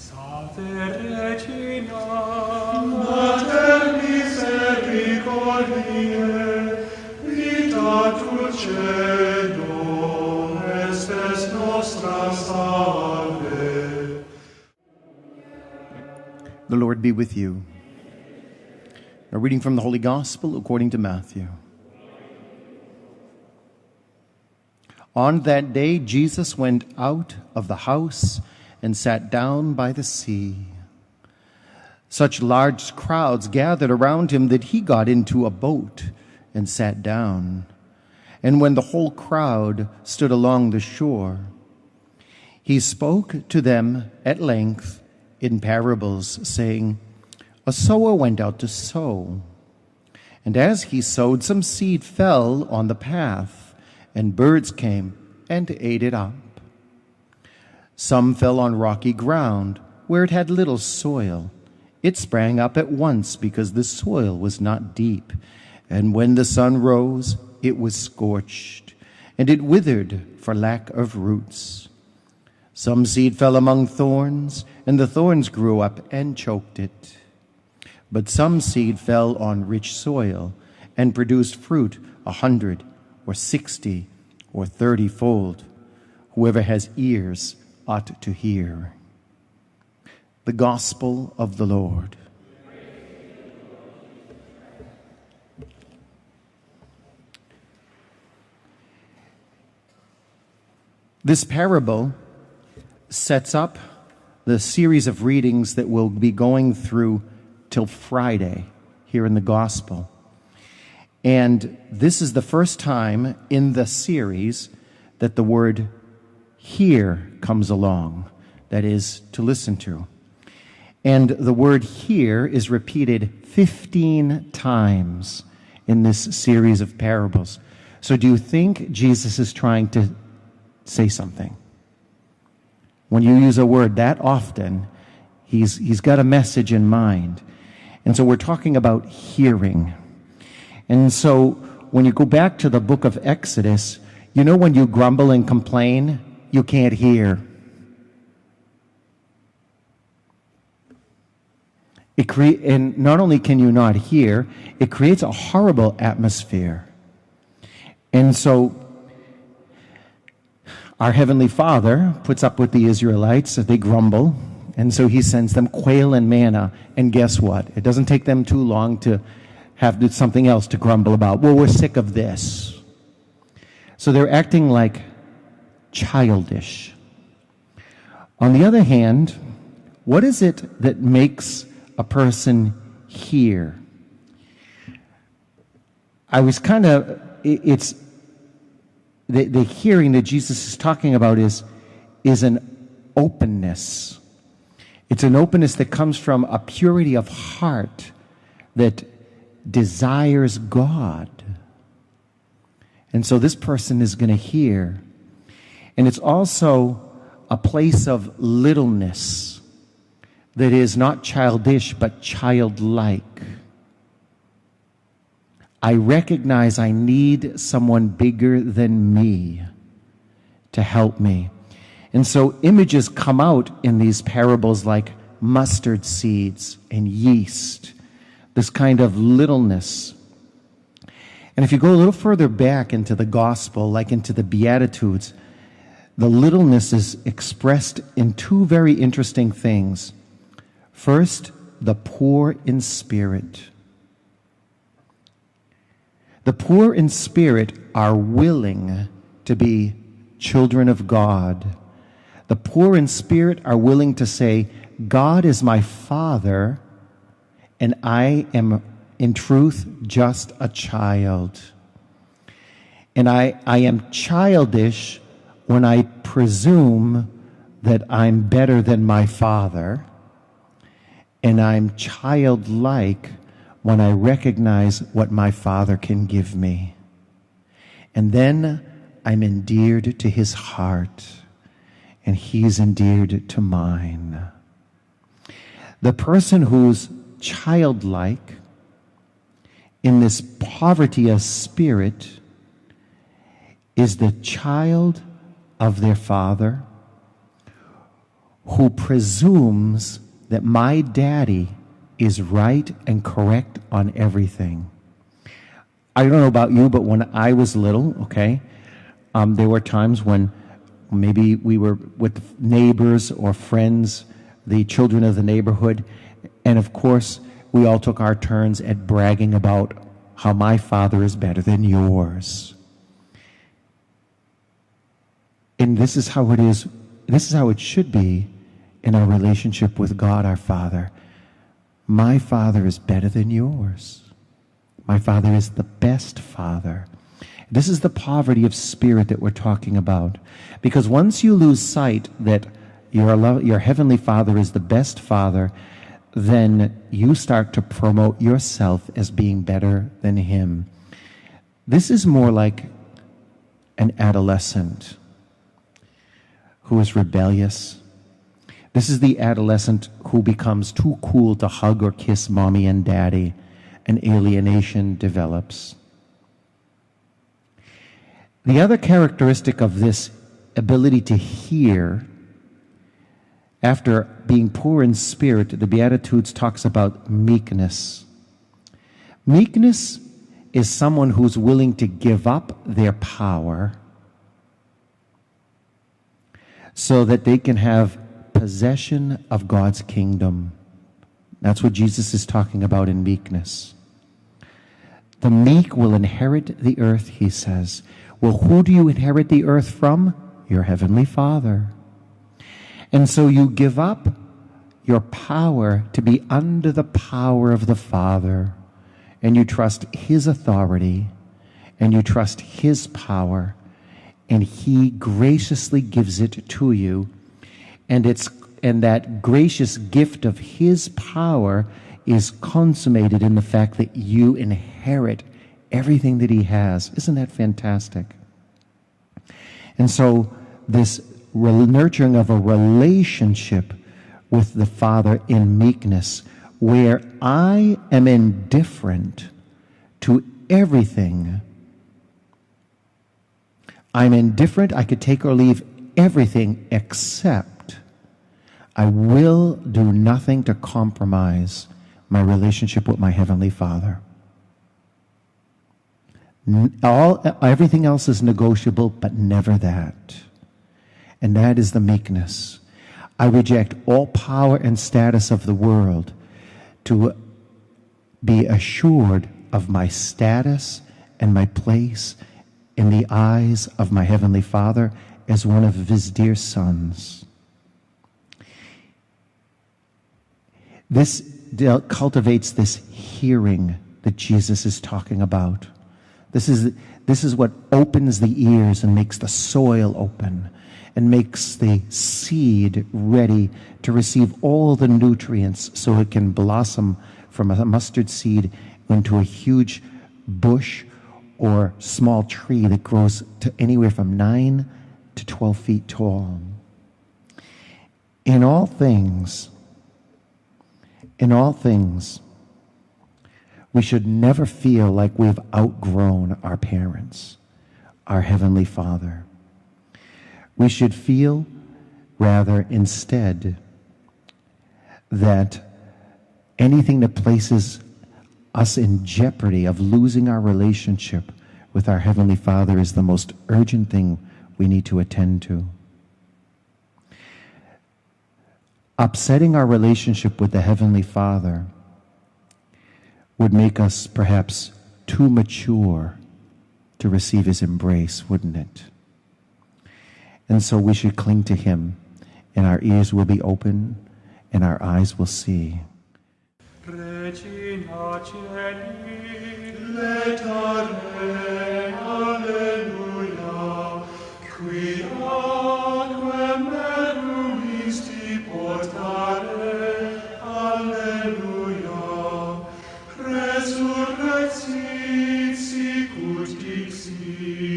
Salve Regina, Mater misericordiae, vita dulcedo, estes nostra salve. The Lord be with you. A reading from the Holy Gospel according to Matthew. On that day, Jesus went out of the house and sat down by the sea. Such large crowds gathered around him that he got into a boat and sat down. And when the whole crowd stood along the shore, he spoke to them at length in parables, saying, A sower went out to sow. And as he sowed, some seed fell on the path, and birds came and ate it up. Some fell on rocky ground, where it had little soil. It sprang up at once because the soil was not deep. And when the sun rose, it was scorched, and it withered for lack of roots. Some seed fell among thorns, and the thorns grew up and choked it. But some seed fell on rich soil and produced fruit 100 or 60 or 30-fold. Whoever has ears ought to hear. The Gospel of the Lord. This parable sets up the series of readings that we'll be going through till Friday here in the Gospel. And this is the first time in the series that the word hear comes along, that is, to listen to. And the word hear is repeated 15 times in this series of parables. So do you think Jesus is trying to say something? When you use a word that often, he's got a message in mind. And so we're talking about hearing. And so when you go back to the book of Exodus, you know when you grumble and complain, you can't hear. And not only can you not hear, it creates a horrible atmosphere. And so our Heavenly Father puts up with the Israelites as they grumble, and so he sends them quail and manna. And guess what? It doesn't take them too long to have something else to grumble about. Well, we're sick of this. So they're acting like childish. On the other hand, what is it that makes a person hear? It's the hearing that Jesus is talking about is an openness. It's an openness that comes from a purity of heart that desires God. And so this person is going to hear. And it's also a place of littleness that is not childish but childlike. I recognize I need someone bigger than me to help me. And so images come out in these parables like mustard seeds and yeast, this kind of littleness. And if you go a little further back into the gospel, like into the Beatitudes, the littleness is expressed in two very interesting things. First, the poor in spirit. The poor in spirit are willing to be children of God. The poor in spirit are willing to say, God is my Father, and I am in truth just a child. And I am childish when I presume that I'm better than my Father, and I'm childlike when I recognize what my Father can give me. And then I'm endeared to his heart, and he's endeared to mine. The person who's childlike in this poverty of spirit is the child of their Father, who presumes that my daddy is right and correct on everything. I don't know about you, but when I was little, okay, there were times when maybe we were with neighbors or friends, the children of the neighborhood, and of course, we all took our turns at bragging about how my father is better than yours. And this is how it is, this is how it should be in our relationship with God, our Father. My Father is better than yours. My Father is the best Father. This is the poverty of spirit that we're talking about. Because once you lose sight that your Heavenly Father is the best Father, then you start to promote yourself as being better than Him. This is more like an adolescent who is rebellious. This is the adolescent who becomes too cool to hug or kiss mommy and daddy, and alienation develops. The other characteristic of this ability to hear, after being poor in spirit, the Beatitudes talks about meekness. Meekness is someone who's willing to give up their power so that they can have possession of God's kingdom. That's what Jesus is talking about in meekness. The meek will inherit the earth, he says. Well, who do you inherit the earth from? Your Heavenly Father. And so you give up your power to be under the power of the Father, and you trust His authority, and you trust His power, and He graciously gives it to you. And that gracious gift of His power is consummated in the fact that you inherit everything that He has. Isn't that fantastic? And so this nurturing of a relationship with the Father in meekness, where I am indifferent to everything. I'm indifferent, I could take or leave everything, except I will do nothing to compromise my relationship with my Heavenly Father. Everything else is negotiable, but never that. And that is the meekness. I reject all power and status of the world to be assured of my status and my place in the eyes of my Heavenly Father as one of His dear sons. This cultivates this hearing that Jesus is talking about. This is what opens the ears and makes the soil open and makes the seed ready to receive all the nutrients so it can blossom from a mustard seed into a huge bush or small tree that grows to anywhere from 9 to 12 feet tall. In all things, we should never feel like we've outgrown our parents, our Heavenly Father. We should feel, rather, instead, that anything that places us in jeopardy of losing our relationship with our Heavenly Father is the most urgent thing we need to attend to. Upsetting our relationship with the Heavenly Father would make us perhaps too mature to receive His embrace, wouldn't it? And so we should cling to Him, and our ears will be open, and our eyes will see. Regina Celi, letare, alleluia, qui aquam meruisti portare, alleluia, resurrexit sicut dixit,